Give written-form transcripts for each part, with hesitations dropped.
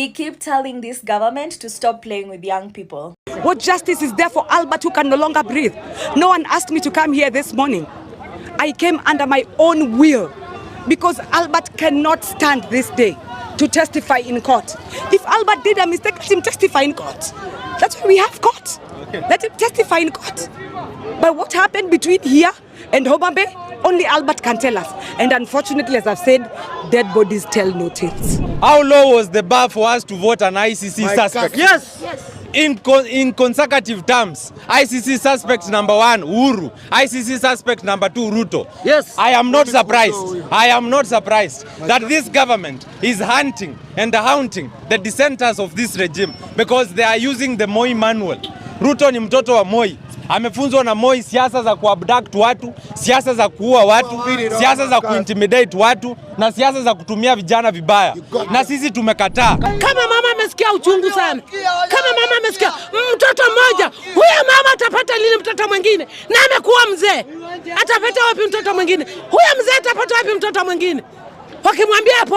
We keep telling this government to stop playing with young people. What justice is there for Albert who can no longer breathe? No one asked me to come here this morning. I came under my own will because Albert cannot stand this day to testify in court. If Albert did a mistake, let him testify in court. That's why we have court. Okay. Let him testify in court. But what happened between here and Homa Bay, only Albert can tell us. And unfortunately, as I've said, dead bodies tell no tales. How low was the bar for us to vote an ICC suspect? Yes. In consecutive terms, ICC suspect number 1, Uhuru. ICC suspect number 2, Ruto. Yes. I am not surprised that this government is hunting and haunting the dissenters of this regime because they are using the Moi manual. Ruto ni mtoto wa Moi. Amefunzwa na Moi siasa za kuabduct watu, siasa za kuua watu, siasa za kuintimidate watu na siasa za kutumia vijana vibaya. Na sisi tumekataa. Kama mama amesikia uchungu sana. Kama mama amesikia mtoto mmoja, huyo mama atapata lini mtoto mwingine? Na amekuwa mzee. Atapata wapi mtoto mwingine? Huyo mzee atapata wapi mtoto mwingine? Wakimwambia hapo,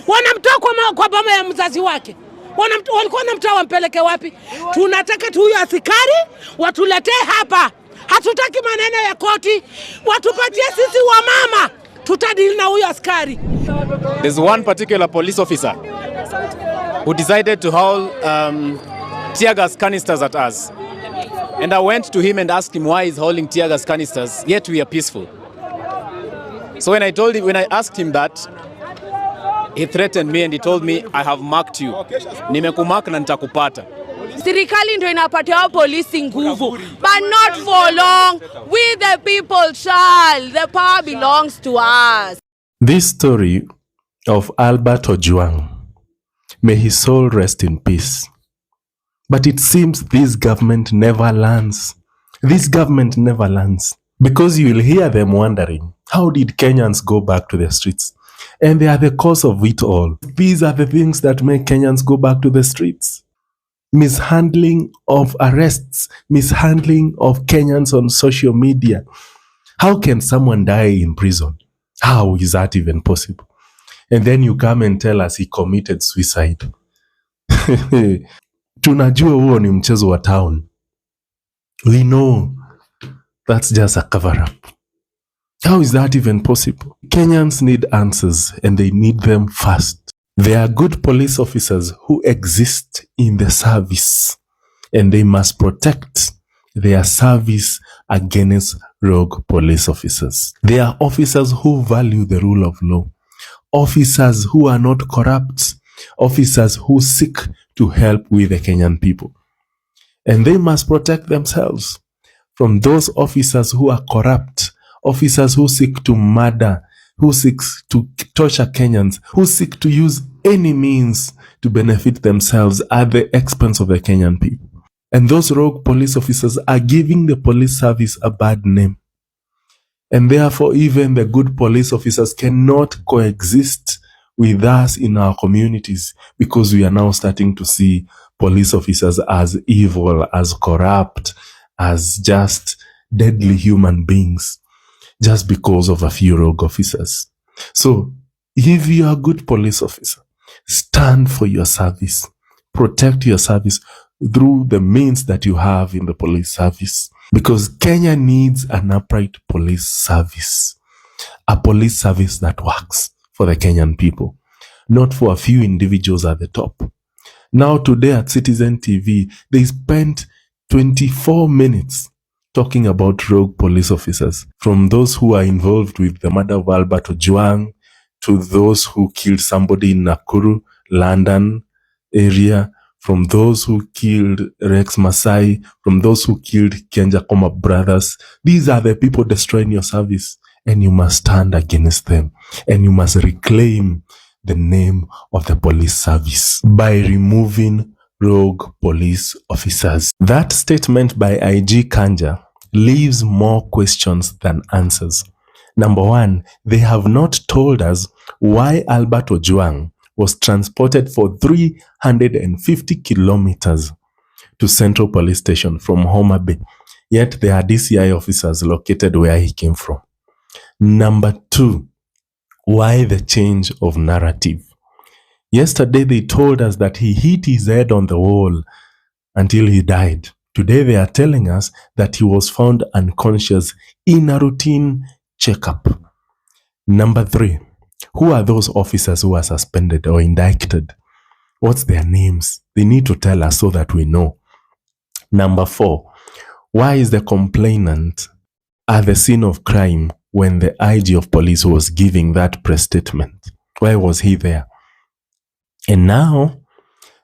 wanamtoa kwa boma ya mzazi wake. Walikuwa wanamtoa wampeleke wapi? Tunataka tu huyo askari watuletee hapa. Hatutaki maneno ya koti. Watupatie sisi wa mama. Tutadili na huyo askari. There's one particular police officer who decided to haul tear gas canisters at us. And I went to him and asked him why he's hauling tear gas canisters, yet we are peaceful. So when I asked him that, he threatened me and he told me, I have marked you. Nimekumark na nitakupata. Serikali ndio inapatia polisi nguvu, but not for long. We the people shall. The power belongs to us. This story of Albert Ojwang, may his soul rest in peace. But it seems this government never learns. This government never learns. Because you will hear them wondering, how did Kenyans go back to the streets? And they are the cause of it all. These are the things that make Kenyans go back to the streets. Mishandling of arrests, mishandling of Kenyans on social media. How can someone die in prison? How is that even possible? And then you come and tell us he committed suicide. Tunajua huo ni mchezo wa town. We know that's just a cover-up. How is that even possible? Kenyans need answers and they need them fast. There are good police officers who exist in the service and they must protect their service against rogue police officers. They are officers who value the rule of law, officers who are not corrupt, officers who seek to help with the Kenyan people. And they must protect themselves from those officers who are corrupt, officers who seek to murder, who seek to torture Kenyans, who seek to use any means to benefit themselves at the expense of the Kenyan people. And those rogue police officers are giving the police service a bad name. And therefore, even the good police officers cannot coexist with us in our communities because we are now starting to see police officers as evil, as corrupt, as just deadly human beings, just because of a few rogue officers. So, if you are a good police officer, stand for your service. Protect your service through the means that you have in the police service. Because Kenya needs an upright police service. A police service that works for the Kenyan people, not for a few individuals at the top. Now today at Citizen TV, they spent 24 minutes talking about rogue police officers, from those who are involved with the murder of Albert Ojwang to those who killed somebody in Nakuru, London area, from those who killed Rex Masai, from those who killed Kenjakoma brothers. These are the people destroying your service, and you must stand against them, and you must reclaim the name of the police service by removing rogue police officers. That statement by IG Kanja leaves more questions than answers. Number one, they have not told us why Albert Ojwang was transported for 350 kilometers to Central Police Station from Homa Bay, yet there are DCI officers located where he came from. Number two, why the change of narrative? Yesterday they told us that he hit his head on the wall until he died. Today they are telling us that he was found unconscious in a routine checkup. Number 3, who are those officers who are suspended or indicted? What's their names? They need to tell us so that we know. Number 4, why is the complainant at the scene of crime when the IG of police was giving that press statement? Why was he there? And now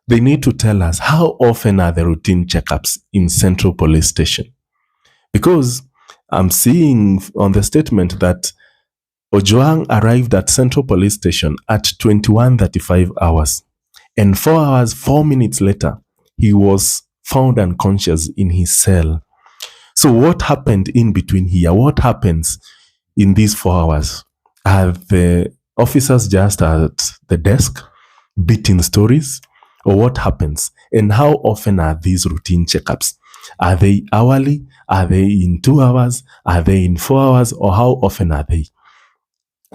they need to tell us how often are the routine checkups in Central Police Station? Because I'm seeing on the statement that Ojwang arrived at Central Police Station at 21:35 hours. And 4 hours, 4 minutes later, he was found unconscious in his cell. So what happened in between here? What happens in these 4 hours? Are the officers just at the desk beating stories? Or what happens? And how often are these routine checkups? Are they hourly? Are they in 2 hours? Are they in 4 hours? Or how often are they?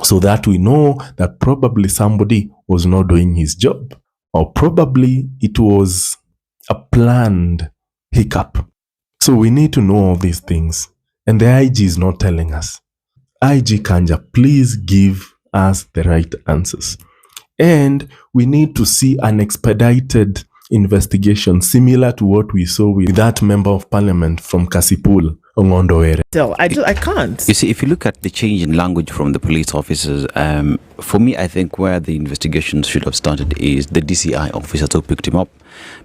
So that we know that probably somebody was not doing his job. Or probably it was a planned hiccup. So we need to know all these things. And the IG is not telling us. IG Kanja, please give us the right answers. And we need to see an expedited investigation similar to what we saw with that member of parliament from Kasipul, Ongondowere. So I can't. You see, if you look at the change in language from the police officers, for me, I think where the investigation should have started is the DCI officers who picked him up.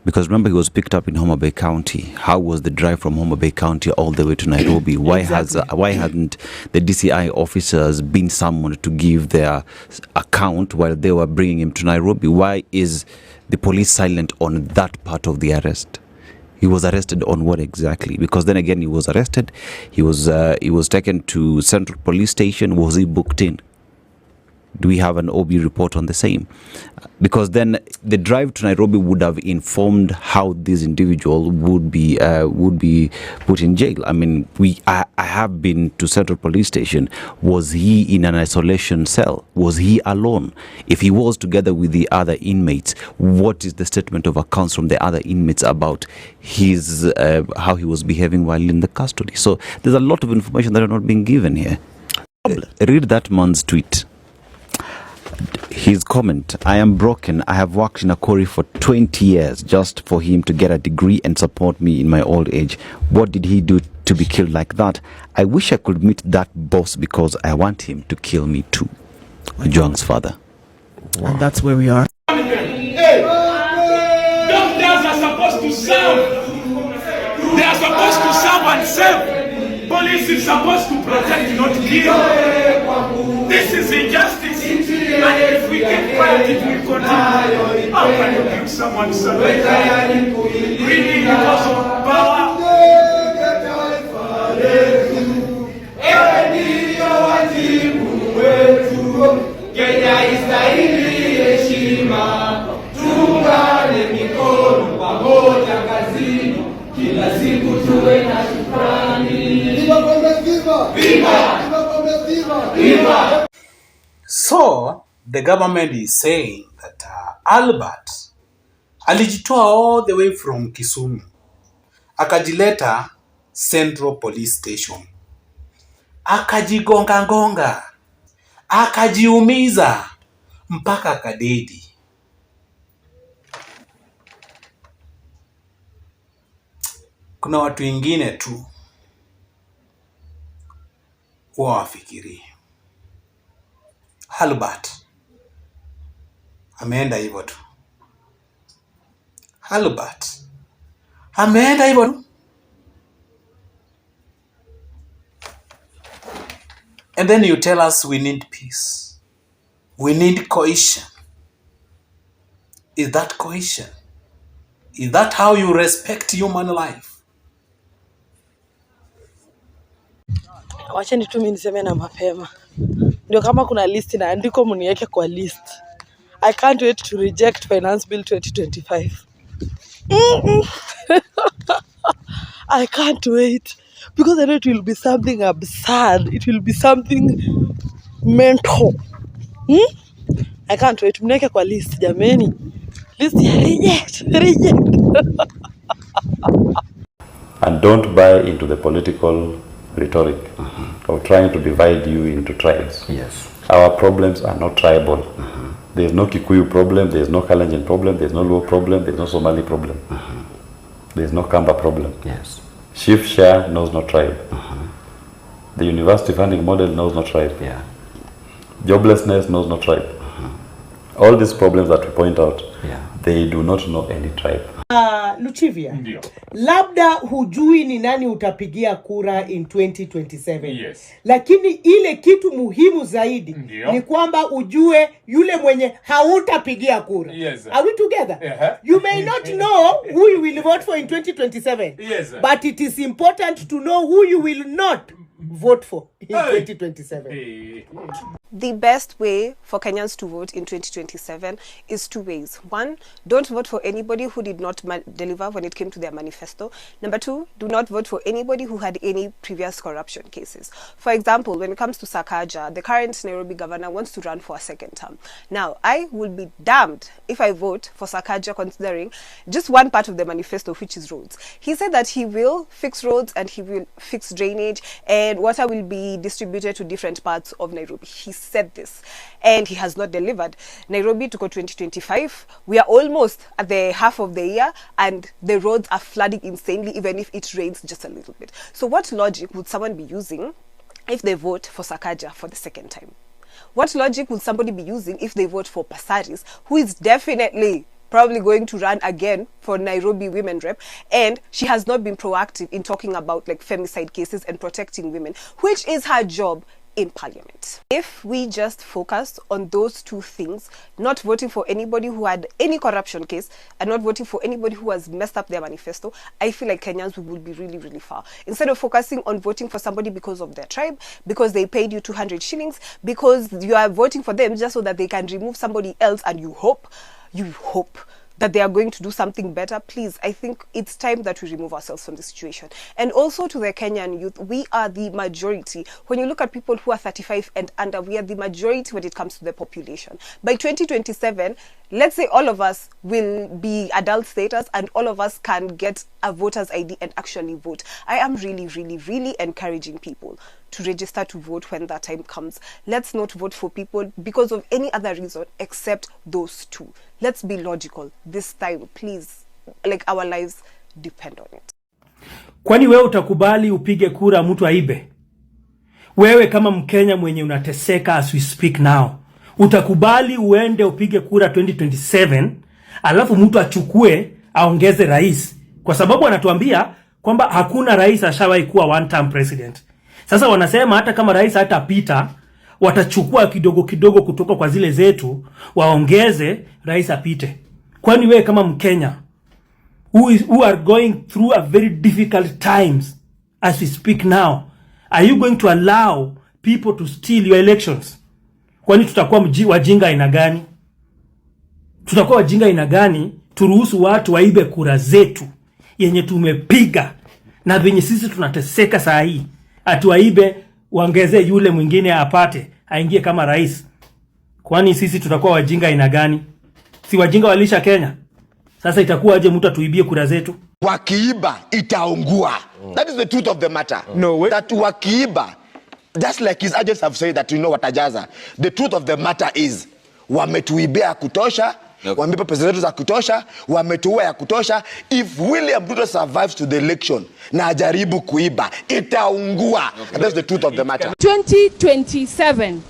Because remember, he was picked up in Homa Bay County. How was the drive from Homa Bay County all the way to Nairobi? Why hadn't the DCI officers been summoned to give their account while they were bringing him to Nairobi? Why is the police silent on that part of the arrest? He was arrested on what exactly? Because then again, he was arrested. He was taken to Central Police Station. Was he booked in? Do we have an OB report on the same? Because then the drive to Nairobi would have informed how this individual would be put in jail. I mean, I have been to Central Police Station. Was he in an isolation cell? Was he alone? If he was together with the other inmates, what is the statement of accounts from the other inmates about his how he was behaving while in the custody? So there's a lot of information that are not being given here. Read that man's tweet. His comment, I am broken. I have worked in a quarry for 20 years just for him to get a degree and support me in my old age. What did he do to be killed like that? I wish I could meet that boss because I want him to kill me too. Ojwang's father. Wow. And that's where we are. Hey, doctors are supposed to serve. They are supposed to serve and save. Police is supposed to protect, not kill. This is injustice. And if we can fight it, we continue. How can you give someone surrender? Really because of power? Kenya istahili heshima, tuungane mikono pamoja kazini, kila siku tuwe na shukrani. Viva! So the government is saying that Albert alijitoa all the way from Kisumu akajileta Central Police Station, akajigonga akajiumiza mpaka akadedi. Kuna watu wengine tu wafikiri Albert ameenda hivyo tu. Albert ameenda hivyo tu. And then you tell us we need peace. We need cohesion. Is that cohesion? Is that how you respect human life? Wacheni tu mimi niseme na mapema. Ndio kama kuna list na andiko mniweke kwa list. I can't wait to reject Finance Bill 2025. I can't wait. Because I know it will be something absurd. It will be something mental. I can't wait. Mneke kwa list jameni. List ya reject. And don't buy into the political rhetoric of trying to divide you into tribes. Yes. Our problems are not tribal. There's no Kikuyu problem, there's no Kalenjin problem, there's no Luo problem, there's no Somali problem. There's no Kamba problem. Yes. Shift share knows no tribe. The university funding model knows no tribe. Yeah. Joblessness knows no tribe. All these problems that we point out, they do not know any tribe. Luchivia, labda hujui ni nani utapigia kura in 2027. Yes. Lakini ile kitu muhimu zaidi ni kwamba ujue yule mwenye hautapigia kura. Yes. Are we together? You may not know who you will vote for in 2027. Yes. But it is important to know who you will not vote for in 2027. The best way for Kenyans to vote in 2027 is two ways. One, don't vote for anybody who did not deliver when it came to their manifesto. Number two, do not vote for anybody who had any previous corruption cases. For example, when it comes to Sakaja, the current Nairobi governor wants to run for a second term. Now, I will be damned if I vote for Sakaja considering just one part of the manifesto, which is roads. He said that he will fix roads and he will fix drainage and water will be distributed to different parts of Nairobi. He said this and he has not delivered. Nairobi to go 2025, we are almost at the half of the year and the roads are flooding insanely even if it rains just a little bit. So what logic would someone be using if they vote for Sakaja for the second time? What logic would somebody be using if they vote for Pasaris, who is definitely probably going to run again for Nairobi women rep, and she has not been proactive in talking about like femicide cases and protecting women, which is her job in parliament. If we just focus on those two things, not voting for anybody who had any corruption case and not voting for anybody who has messed up their manifesto, I feel like Kenyans will be really, really far. Instead of focusing on voting for somebody because of their tribe, because they paid you 200 shillings, because you are voting for them just so that they can remove somebody else and you hope that they are going to do something better, please, I think it's time that we remove ourselves from the situation. And also to the Kenyan youth, we are the majority. When you look at people who are 35 and under, we are the majority when it comes to the population. By 2027, let's say all of us will be adult status and all of us can get a voter's ID and actually vote. I am really, really, really encouraging people to register to vote when that time comes. Let's not vote for people because of any other reason except those two. Let's be logical this time, please. Like our lives depend on it. Kwani wewe utakubali upige kura mtu aibe? Wewe kama Mkenya mwenye unateseka as we speak now, utakubali uende upige kura 2027 alafu mtu achukue aongeze rais? Kwa sababu anatuambia kwamba hakuna rais ashawahi kuwa one term president. Sasa wanasema hata kama rais hatapita, watachukua kidogo kidogo kutoka kwa zile zetu waongeze rais apite. Kwani wewe kama Mkenya who are going through a very difficult times as we speak now, are you going to allow people to steal your elections? Kwani tutakuwa wajinga aina gani? Tutakuwa wajinga aina gani turuhusu watu waibe kura zetu yenye tumepiga na venye sisi tunateseka saa hii? Atuaibe waongeze yule mwingine apate aingie kama rais. Kwani sisi tutakuwa wajinga aina gani? Si wajinga walisha Kenya. Sasa itakuwa aje mtu atuibie kura zetu? Wakiiba itaungua. That is the truth of the matter. No way. That wakiiba, just like his agents have said that you know watajaza. The truth of the matter is wametuibia kutosha. Wameiba pesa zetu za kutosha, wametuua ya kutosha. If William Ruto survives to the election na ajaribu kuiba, itaungua. And that's the truth of the matter. 2027,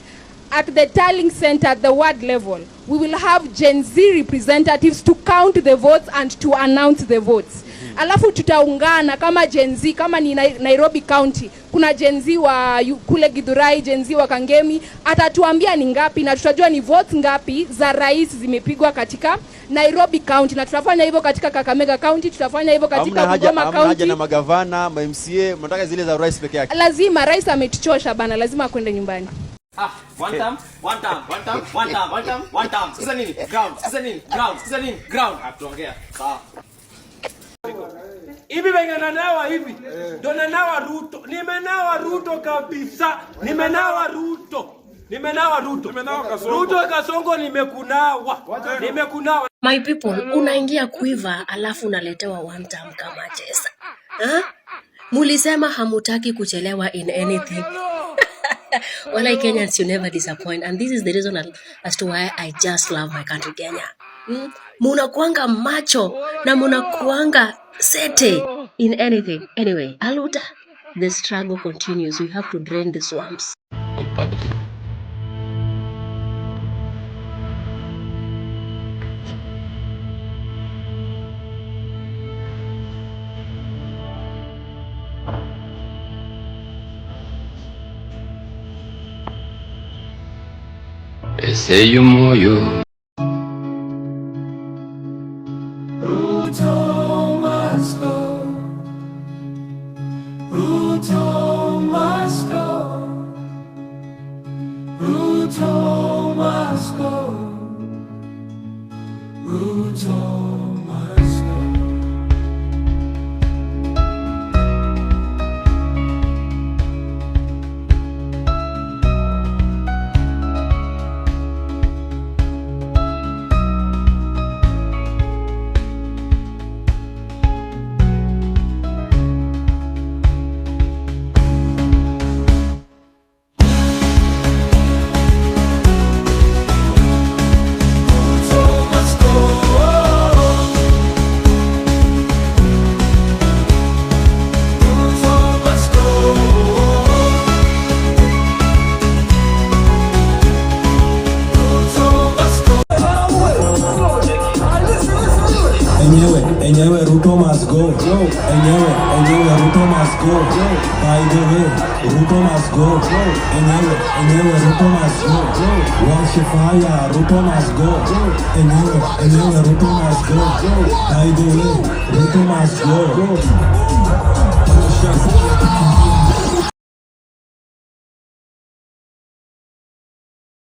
at the tallying center at the ward level, we will have Gen Z representatives to count the votes and to announce the votes. Alafu tutaungana kama Gen Z, kama ni Nairobi County, kuna Gen Z wa kule Githurai, Gen Z wa Kangemi, atatuambia ni ngapi na tutajua ni votes ngapi za rais zimepigwa katika Nairobi County, na tutafanya hivyo katika Kakamega County, tutafanya hivyo katika Bungoma County. Hamna haja na magavana, MCA, mnataka zile za rais peke yake. Lazima rais ametuchosha bana, lazima kwenda nyumbani. One time. Sasa nini? Ground. Hatuongea. Sawa. Hivi venye nanawa hivi. Ndo nanawa Ruto. Nimenawa Ruto kabisa. Nimenawa Ruto. Nimenawa Ruto. Ruto Kasongo nimekunawa. Nimekunawa. My people, unaingia kuiva alafu unaletewa one time kama chesa. Mulisema hamutaki kuchelewa in anything. Well, Kenyans, you never disappoint, and this is the reason as to why I just love my country, Kenya. Munakuanga macho na munakuanga sete in anything. Anyway, Aluta, the struggle continues. We have to drain the swamps. Eseyo moyo Ruto must go. Ruto must go. Ruto must go. Ruto must go. Enyewe Ruto must go. Enyewe Ruto must go. By the way, Ruto must go. Enyewe Ruto must go. Wash fire, Ruto must go. Enyewe Ruto must go. By the way, Ruto must go.